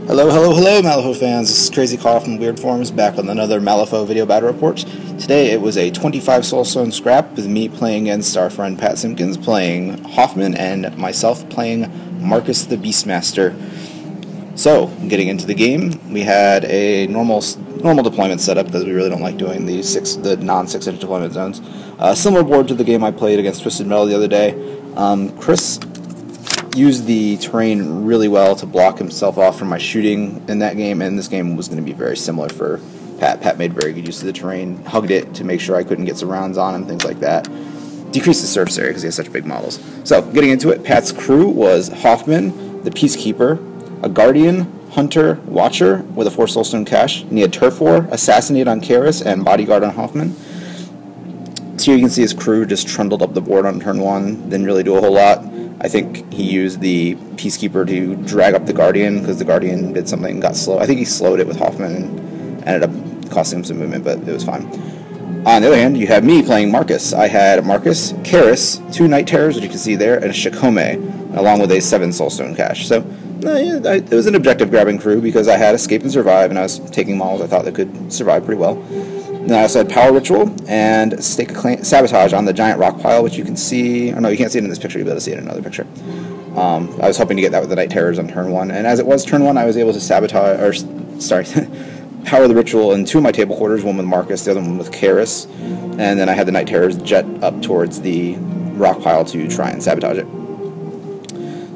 Hello, hello, hello, Malifaux fans. This is Crazy Carl from Weird Forms, back with another Malifaux video battle report. Today it was a 25 Soulstone scrap with me playing against our friend Pat Simpkins, playing Hoffman, and myself playing Marcus the Beastmaster. So, getting into the game, we had a normal deployment setup because we really don't like doing the non-6-inch deployment zones. Similar board to the game I played against Twisted Metal the other day. Chris used the terrain really well to block himself off from my shooting in that game, and this game was going to be very similar for Pat. Pat made very good use of the terrain, hugged it to make sure I couldn't get surrounds on him, things like that. Decreased the surface area because he has such big models. So, getting into it, Pat's crew was Hoffman, the Peacekeeper, a Guardian, Hunter, Watcher with a 4 Soulstone cache, and he had Turf War, Assassinate on Karis, and Bodyguard on Hoffman. So here you can see his crew just trundled up the board on turn 1, didn't really do a whole lot. I think he used the Peacekeeper to drag up the Guardian because the Guardian did something and got slow. I think he slowed it with Hoffman and ended up costing him some movement, but it was fine. On the other hand, you have me playing Marcus. I had Marcus, Karis, 2 Night Terrors, which you can see there, and a Shikome, along with a 7 Soulstone cache. So it was an objective grabbing crew because I had Escape and Survive, and I was taking models I thought that could survive pretty well. And I also had Power Ritual and Stake of Sabotage on the giant rock pile, which you can see. Or no, you can't see it in this picture. You'll be able to see it in another picture. I was hoping to get that with the Night Terrors on turn 1, and as it was turn 1, I was able to power the Ritual in 2 of my table quarters, one with Marcus, the other one with Karis, and then I had the Night Terrors jet up towards the rock pile to try and sabotage it.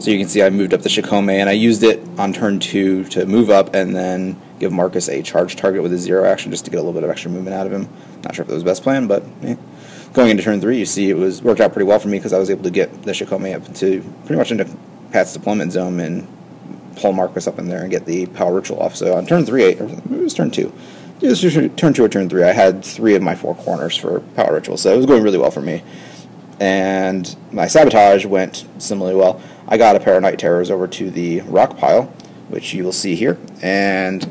So you can see I moved up the Shikome, and I used it on turn 2 to move up and then give Marcus a charge target with a 0 action just to get a little bit of extra movement out of him. Not sure if it was the best plan, but going into turn 3, you see it worked out pretty well for me because I was able to get the Shikome up to pretty much into Pat's deployment zone and pull Marcus up in there and get the Power Ritual off. So on turn 3, it was turn 2. It was turn 2 or turn 3. I had 3 of my 4 corners for Power Ritual, so it was going really well for me. And my Sabotage went similarly well. I got a pair of Night Terrors over to the rock pile, which you will see here, and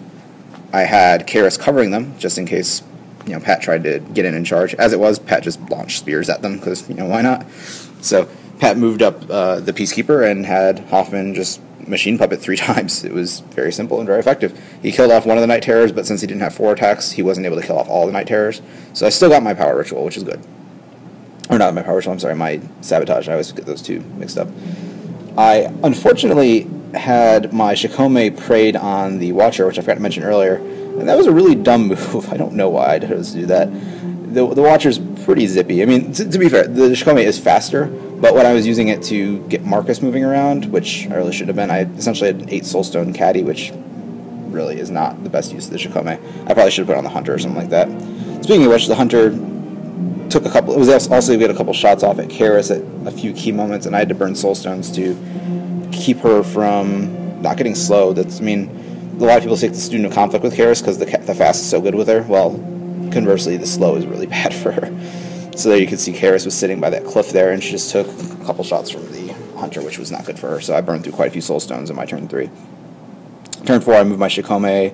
I had Karis covering them just in case Pat tried to get in and charge. As it was, Pat just launched spears at them because why not? So Pat moved up the Peacekeeper and had Hoffman just machine puppet 3 times. It was very simple and very effective. He killed off one of the Night Terrors, but since he didn't have 4 attacks, he wasn't able to kill off all the Night Terrors. So I still got my Power Ritual, which is good. Or not my Power Ritual, I'm sorry, my Sabotage. I always get those 2 mixed up. I unfortunately had my Shikome preyed on the Watcher, which I forgot to mention earlier, and that was a really dumb move. I don't know why I chose to do that. The Watcher's pretty zippy. I mean, to be fair, the Shikome is faster, but when I was using it to get Marcus moving around, which I really should have been, I essentially had an 8 Soulstone caddy, which really is not the best use of the Shikome. I probably should have put it on the Hunter or something like that. Speaking of which, the Hunter took a couple. It was also we had a couple shots off at Karis at a few key moments, and I had to burn Soulstones to keep her from not getting slowed. A lot of people take the Student of Conflict with Karis because the fast is so good with her. Well, conversely, the slow is really bad for her. So there you can see Karis was sitting by that cliff there, and she just took a couple shots from the Hunter, which was not good for her. So I burned through quite a few Soulstones in my turn 3. Turn 4, I moved my Shikome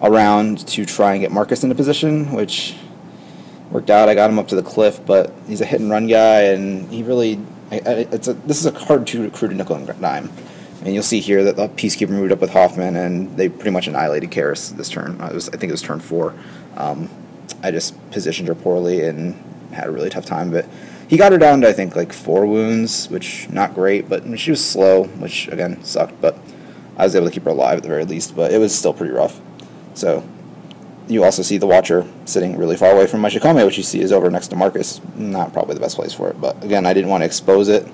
around to try and get Marcus into position, which worked out. I got him up to the cliff, but he's a hit-and-run guy, and he really... this is a hard crew to nickel and dime. And you'll see here that the Peacekeeper moved up with Hoffman, and they pretty much annihilated Karis this turn. I think it was turn 4. I just positioned her poorly and had a really tough time, but he got her down to, I think, like 4 wounds, which not great, but she was slow, which, again, sucked, but I was able to keep her alive at the very least, but it was still pretty rough. So you also see the Watcher sitting really far away from my Shikome, which you see is over next to Marcus. Not probably the best place for it, but again, I didn't want to expose it.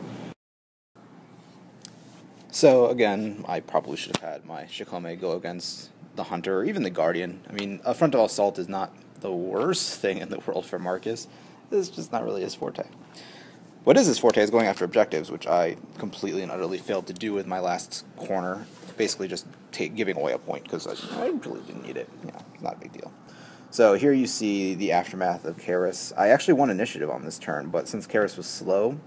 So again, I probably should have had my Shikome go against the Hunter or even the Guardian. I mean, a frontal assault is not the worst thing in the world for Marcus. It's just not really his forte. What is his forte is going after objectives, which I completely and utterly failed to do with my last corner. Basically just giving away a point because I really didn't need it. It's not a big deal. So here you see the aftermath of Karis. I actually won initiative on this turn, but since Karis was slow...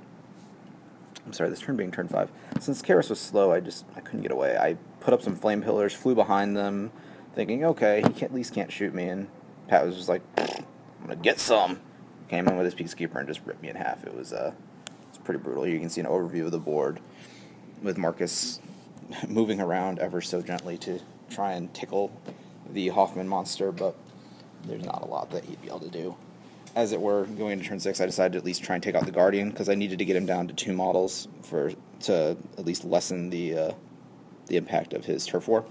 I'm sorry, this turn being turn 5. Since Karis was slow, I couldn't get away. I put up some flame pillars, flew behind them, thinking, okay, he at least can't shoot me, and Pat was just like, I'm gonna get some. Came in with his Peacekeeper and just ripped me in half. It was pretty brutal. You can see an overview of the board with Marcus moving around ever so gently to try and tickle the Hoffman monster, but there's not a lot that he'd be able to do. As it were, going into turn 6, I decided to at least try and take out the Guardian, because I needed to get him down to 2 models to at least lessen the impact of his Turf War.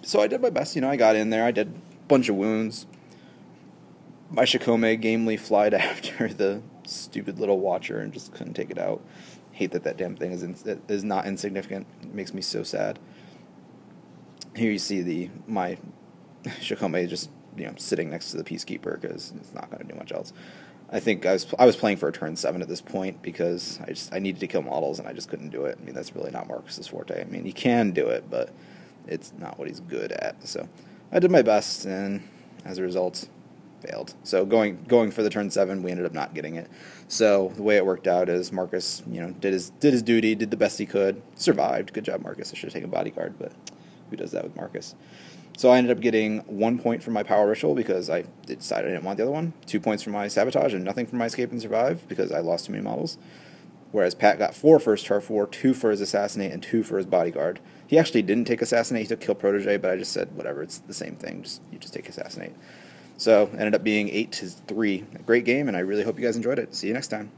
So I did my best, I got in there, I did a bunch of wounds. My Shikome gamely flied after the stupid little Watcher and just couldn't take it out. Hate that damn thing is not insignificant. It makes me so sad. Here you see my Shikome just sitting next to the Peacekeeper because it's not going to do much else. I think I was playing for a turn 7 at this point because I needed to kill models and I just couldn't do it. I mean, that's really not Marcus's forte. I mean, he can do it, but it's not what he's good at. So I did my best, and as a result, failed. So going for the turn 7, we ended up not getting it. So the way it worked out is Marcus, did his duty, did the best he could, survived. Good job, Marcus. I should have taken Bodyguard, but who does that with Marcus? So I ended up getting 1 point for my Power Ritual because I decided I didn't want the other one, 2 points for my Sabotage, and nothing for my Escape and Survive because I lost too many models. Whereas Pat got 4 for his Turf War, 2 for his Assassinate, and 2 for his Bodyguard. He actually didn't take Assassinate, he took Kill Protege, but I just said, whatever, it's the same thing, you just take Assassinate. So, ended up being 8-3. A great game, and I really hope you guys enjoyed it. See you next time.